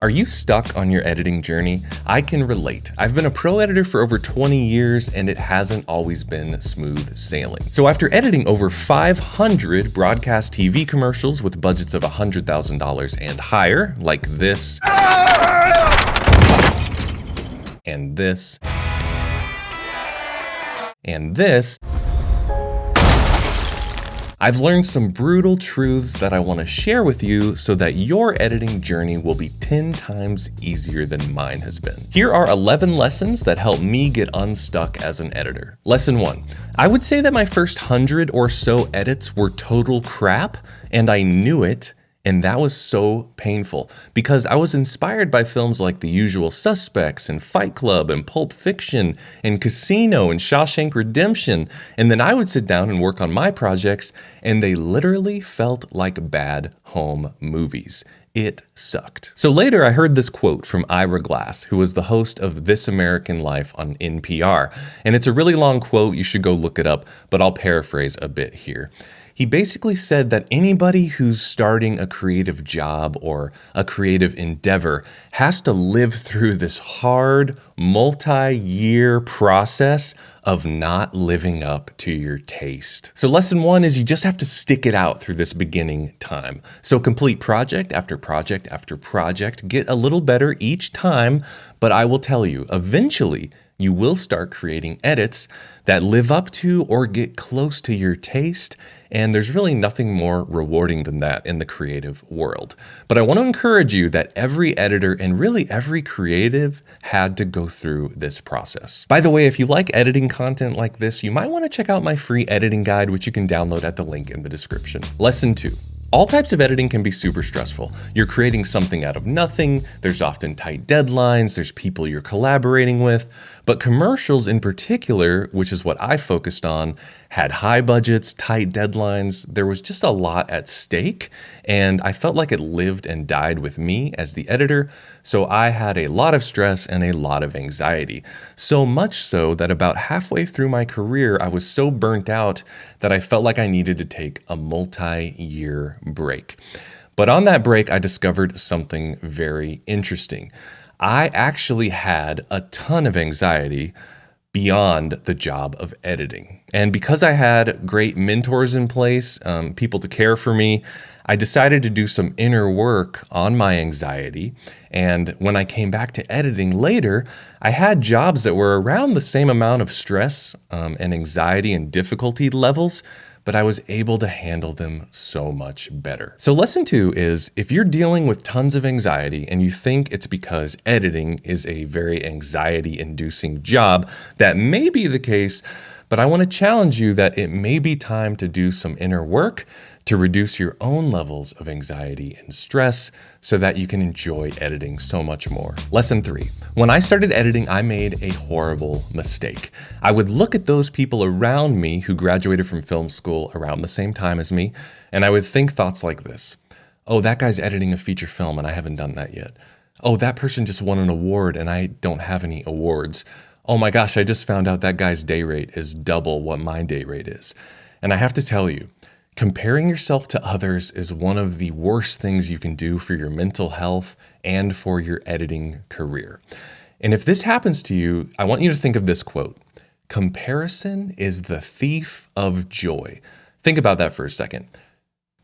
Are you stuck on your editing journey? I can relate. I've been a pro editor for over 20 years and it hasn't always been smooth sailing. So after editing over 500 broadcast TV commercials with budgets of $100,000 and higher, like this, and this, and this, I've learned some brutal truths that I want to share with you so that your editing journey will be 10 times easier than mine has been. Here are 11 lessons that help me get unstuck as an editor. Lesson 1. I would say that my first 100 or so edits were total crap, and I knew it. And that was so painful because I was inspired by films like The Usual Suspects and Fight Club and Pulp Fiction and Casino and Shawshank Redemption. And then I would sit down and work on my projects and they literally felt like bad home movies. It sucked. So later I heard this quote from Ira Glass, who was the host of This American Life on NPR. And it's a really long quote, you should go look it up, but I'll paraphrase a bit here. He basically said that anybody who's starting a creative job or a creative endeavor has to live through this hard, multi-year process of not living up to your taste. So lesson 1 is you just have to stick it out through this beginning time. So complete project after project after project, get a little better each time, but I will tell you, eventually, you will start creating edits that live up to or get close to your taste, and there's really nothing more rewarding than that in the creative world. But I want to encourage you that every editor and really every creative had to go through this process. By the way, if you like editing content like this, you might want to check out my free editing guide, which you can download at the link in the description. Lesson 2. All types of editing can be super stressful. You're creating something out of nothing, there's often tight deadlines, there's people you're collaborating with, but commercials in particular, which is what I focused on, had high budgets, tight deadlines, there was just a lot at stake, and I felt like it lived and died with me as the editor, so I had a lot of stress and a lot of anxiety. So much so that about halfway through my career, I was so burnt out that I felt like I needed to take a multi-year break. But on that break, I discovered something very interesting. I actually had a ton of anxiety beyond the job of editing. And because I had great mentors in place, people to care for me, I decided to do some inner work on my anxiety. And when I came back to editing later, I had jobs that were around the same amount of stress and anxiety and difficulty levels, but I was able to handle them so much better. So lesson 2 is if you're dealing with tons of anxiety and you think it's because editing is a very anxiety-inducing job, that may be the case, but I want to challenge you that it may be time to do some inner work to reduce your own levels of anxiety and stress so that you can enjoy editing so much more. Lesson 3. When I started editing, I made a horrible mistake. I would look at those people around me who graduated from film school around the same time as me, and I would think thoughts like this. Oh, that guy's editing a feature film and I haven't done that yet. Oh, that person just won an award and I don't have any awards. Oh my gosh, I just found out that guy's day rate is double what my day rate is. And I have to tell you, comparing yourself to others is one of the worst things you can do for your mental health and for your editing career. And if this happens to you, I want you to think of this quote. Comparison is the thief of joy. Think about that for a second.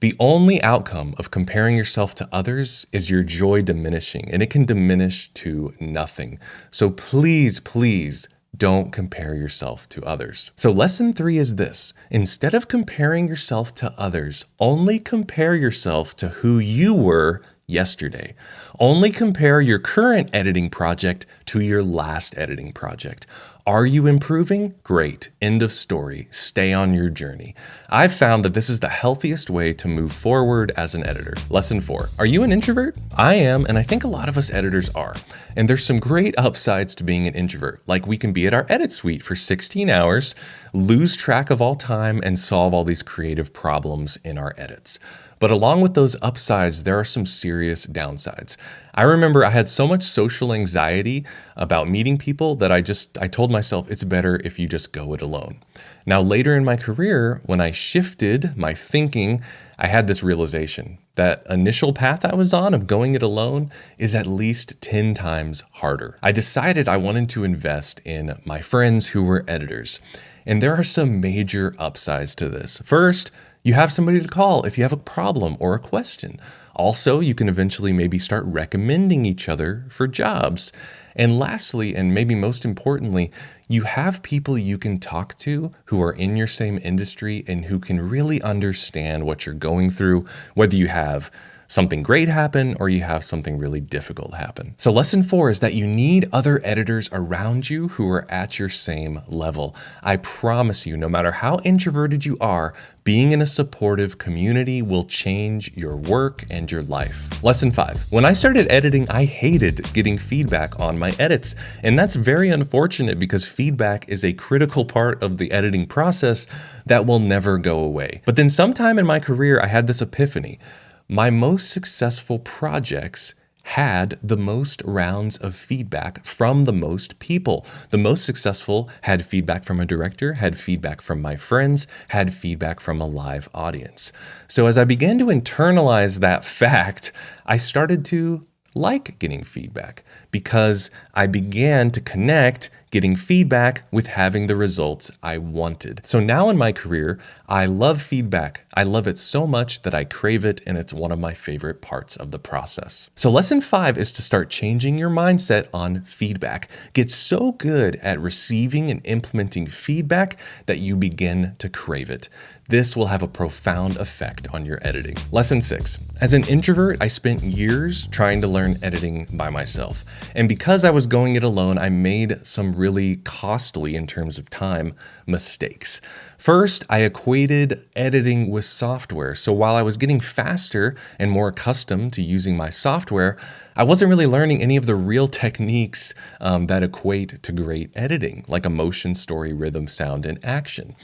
The only outcome of comparing yourself to others is your joy diminishing, and it can diminish to nothing. So please, please, don't compare yourself to others. So lesson 3 is this. Instead of comparing yourself to others, only compare yourself to who you were yesterday. Only compare your current editing project to your last editing project. Are you improving? Great. End of story. Stay on your journey. I've found that this is the healthiest way to move forward as an editor. Lesson 4. Are you an introvert? I am, and I think a lot of us editors are. And there's some great upsides to being an introvert. Like we can be at our edit suite for 16 hours, lose track of all time, and solve all these creative problems in our edits. But along with those upsides, there are some serious downsides. I remember I had so much social anxiety about meeting people that I told myself it's better if you just go it alone. Now, later in my career, when I shifted my thinking, I had this realization that initial path I was on of going it alone is at least 10 times harder. I decided I wanted to invest in my friends who were editors. And there are some major upsides to this. First, you have somebody to call if you have a problem or a question. Also, you can eventually maybe start recommending each other for jobs. And lastly, and maybe most importantly, you have people you can talk to who are in your same industry and who can really understand what you're going through, whether you have something great happen or you have something really difficult happen. So lesson 4 is that you need other editors around you who are at your same level. I promise you, no matter how introverted you are, being in a supportive community will change your work and your life. Lesson 5. When I started editing, I hated getting feedback on my edits. And that's very unfortunate because feedback is a critical part of the editing process that will never go away. But then sometime in my career, I had this epiphany. My most successful projects had the most rounds of feedback from the most people. The most successful had feedback from a director, had feedback from my friends, had feedback from a live audience. So as I began to internalize that fact, I started to like getting feedback because I began to connect getting feedback with having the results I wanted. So now in my career, I love feedback. I love it so much that I crave it, and it's one of my favorite parts of the process. So lesson 5 is to start changing your mindset on feedback. Get so good at receiving and implementing feedback that you begin to crave it. This will have a profound effect on your editing. Lesson 6. As an introvert, I spent years trying to learn editing by myself. And because I was going it alone, I made some really costly, in terms of time, mistakes. First, I equated editing with software. So while I was getting faster and more accustomed to using my software, I wasn't really learning any of the real techniques that equate to great editing, like emotion, story, rhythm, sound, and action.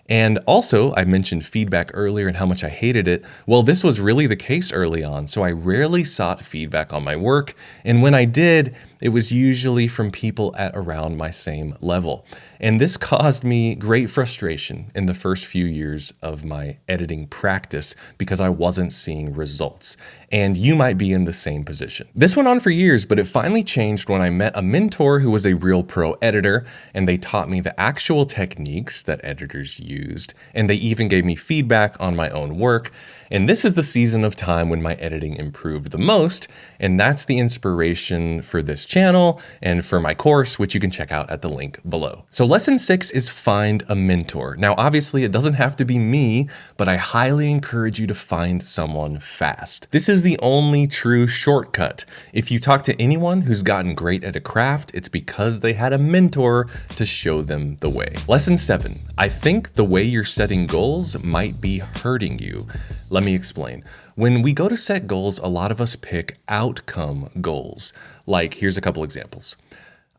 And also, I mentioned feedback earlier and how much I hated it. Well, this was really the case early on, so I rarely sought feedback on my work. And when I did, it was usually from people at around my same level. And this caused me great frustration in the first few years of my editing practice because I wasn't seeing results. And you might be in the same position. This went on for years, but it finally changed when I met a mentor who was a real pro editor, and they taught me the actual techniques that editors used, and they even gave me feedback on my own work. And this is the season of time when my editing improved the most, and that's the inspiration for this channel and for my course, which you can check out at the link below. So lesson 6 is find a mentor. Now, obviously it doesn't have to be me, but I highly encourage you to find someone fast. This is the only true shortcut. If you talk to anyone who's gotten great at a craft, it's because they had a mentor to show them the way. Lesson 7, I think the way you're setting goals might be hurting you. Let me explain. When we go to set goals, a lot of us pick outcome goals. Like, here's a couple examples.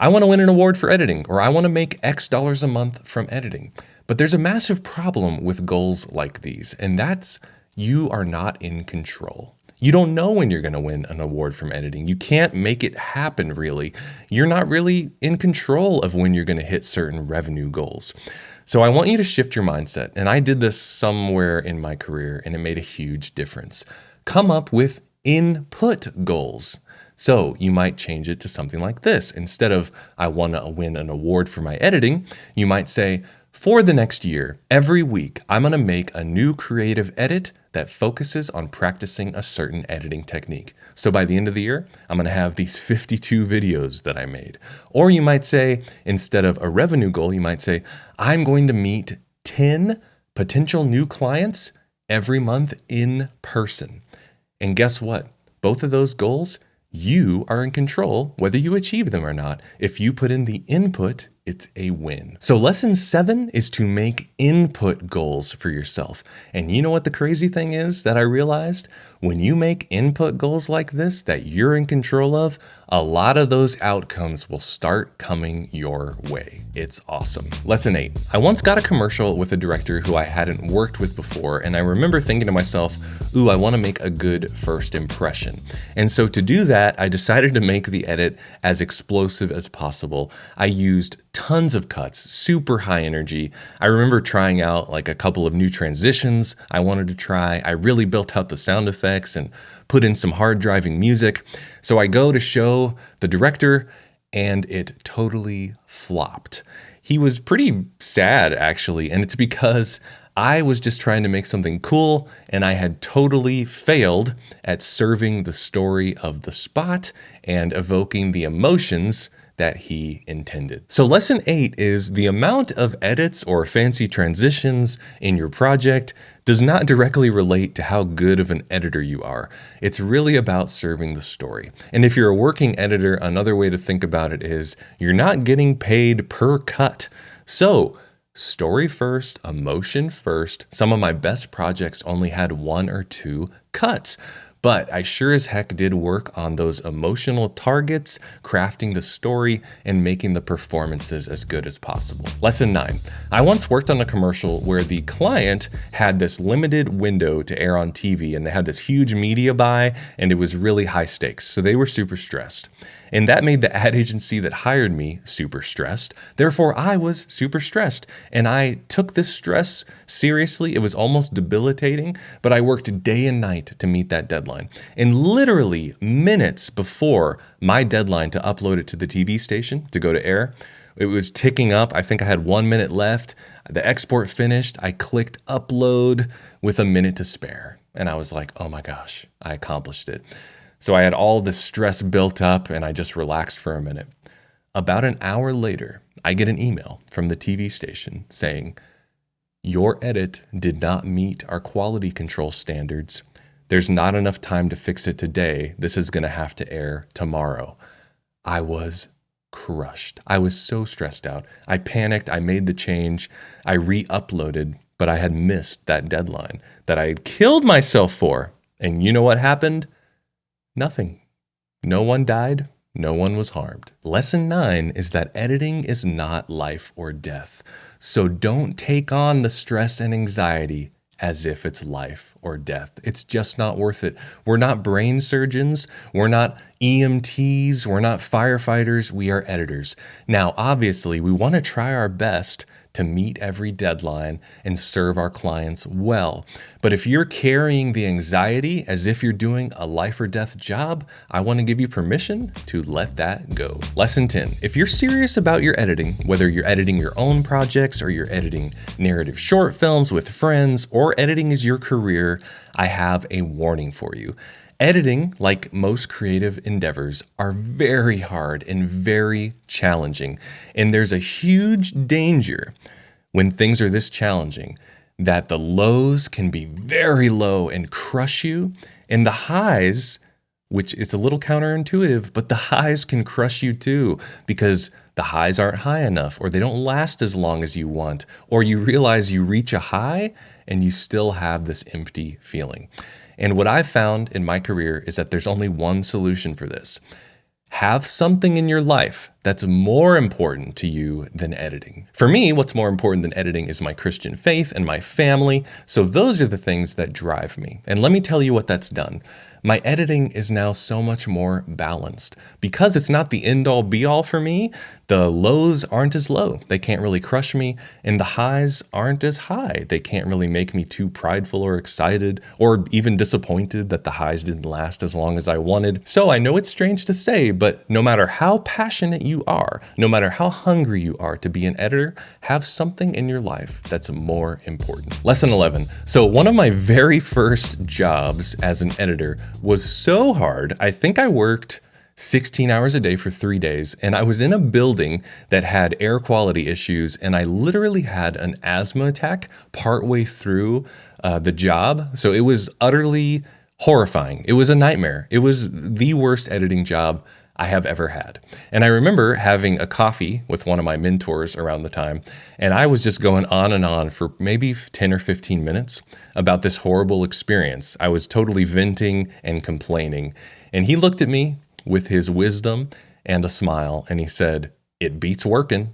I want to win an award for editing, or I want to make X dollars a month from editing. But there's a massive problem with goals like these, and that's you are not in control. You don't know when you're going to win an award from editing. You can't make it happen, really. You're not really in control of when you're going to hit certain revenue goals. So I want you to shift your mindset, and I did this somewhere in my career, and it made a huge difference. Come up with input goals. So you might change it to something like this. Instead of, I want to win an award for my editing, you might say, for the next year, every week, I'm going to make a new creative edit that focuses on practicing a certain editing technique. So by the end of the year, I'm going to have these 52 videos that I made. Or you might say, instead of a revenue goal, you might say, I'm going to meet 10 potential new clients every month in person. And guess what? Both of those goals, you are in control whether you achieve them or not. If you put in the input, it's a win. So lesson 7 is to make input goals for yourself. And you know what the crazy thing is that I realized? When you make input goals like this that you're in control of, a lot of those outcomes will start coming your way. It's awesome. Lesson 8. I once got a commercial with a director who I hadn't worked with before, and I remember thinking to myself, ooh, I want to make a good first impression. And so to do that, I decided to make the edit as explosive as possible. I used tons of cuts, super high energy. I remember trying out like a couple of new transitions I wanted to try. I really built out the sound effects and put in some hard driving music. So I go to show the director and it totally flopped. He was pretty sad actually, and it's because I was just trying to make something cool and I had totally failed at serving the story of the spot and evoking the emotions that he intended. So lesson 8 is the amount of edits or fancy transitions in your project does not directly relate to how good of an editor you are. It's really about serving the story. And if you're a working editor, another way to think about it is you're not getting paid per cut. So story first, emotion first. Some of my best projects only had 1 or 2 cuts. But I sure as heck did work on those emotional targets, crafting the story, and making the performances as good as possible. Lesson 9. I once worked on a commercial where the client had this limited window to air on TV, and they had this huge media buy, and it was really high stakes, so they were super stressed. And that made the ad agency that hired me super stressed. Therefore, I was super stressed. And I took this stress seriously. It was almost debilitating, but I worked day and night to meet that deadline. And literally minutes before my deadline to upload it to the TV station to go to air, it was ticking up. I think I had 1 minute left. The export finished. I clicked upload with a minute to spare. And I was like, oh my gosh, I accomplished it. So I had all this stress built up and I just relaxed for a minute. About an hour later, I get an email from the TV station saying, your edit did not meet our quality control standards. There's not enough time to fix it today. This is going to have to air tomorrow. I was crushed. I was so stressed out. I panicked. I made the change. I re-uploaded, but I had missed that deadline that I had killed myself for. And you know what happened? Nothing. No one died. No one was harmed. Lesson 9 is that editing is not life or death. So don't take on the stress and anxiety as if it's life or death. It's just not worth it. We're not brain surgeons. We're not EMTs. We're not firefighters. We are editors. Now, obviously, we want to try our best to meet every deadline and serve our clients well. But if you're carrying the anxiety as if you're doing a life or death job, I want to give you permission to let that go. Lesson 10. If you're serious about your editing, whether you're editing your own projects or you're editing narrative short films with friends or editing is your career, I have a warning for you. Editing, like most creative endeavors, are very hard and very challenging. And there's a huge danger when things are this challenging that the lows can be very low and crush you, and the highs, which is a little counterintuitive, but the highs can crush you too, because the highs aren't high enough, or they don't last as long as you want, or you realize you reach a high and you still have this empty feeling. And what I've found in my career is that there's only one solution for this. Have something in your life that's more important to you than editing. For me, what's more important than editing is my Christian faith and my family. So those are the things that drive me. And let me tell you what that's done. My editing is now so much more balanced. Because it's not the end-all be-all for me, the lows aren't as low. They can't really crush me, and the highs aren't as high. They can't really make me too prideful or excited or even disappointed that the highs didn't last as long as I wanted. So I know it's strange to say, but no matter how passionate you are, no matter how hungry you are to be an editor, have something in your life that's more important. Lesson 11. So one of my very first jobs as an editor was so hard. I think I worked 16 hours a day for 3 days, and I was in a building that had air quality issues, and I literally had an asthma attack partway through the job. So it was utterly horrifying. It was a nightmare. It was the worst editing job I have ever had. And I remember having a coffee with one of my mentors around the time, and I was just going on and on for maybe 10 or 15 minutes about this horrible experience. I was totally venting and complaining. And he looked at me with his wisdom and a smile, and he said, "It beats working."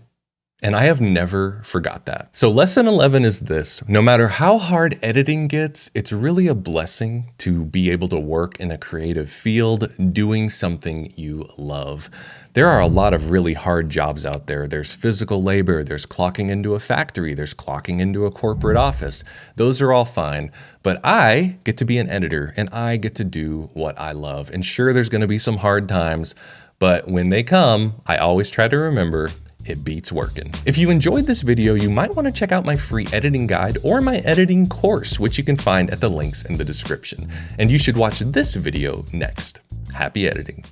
And I have never forgot that. So lesson 11 is this: no matter how hard editing gets, it's really a blessing to be able to work in a creative field doing something you love. There are a lot of really hard jobs out there. There's physical labor, there's clocking into a factory, there's clocking into a corporate office. Those are all fine. But I get to be an editor and I get to do what I love. And sure, there's going to be some hard times, but when they come, I always try to remember it beats working. If you enjoyed this video, you might want to check out my free editing guide or my editing course, which you can find at the links in the description. And you should watch this video next. Happy editing.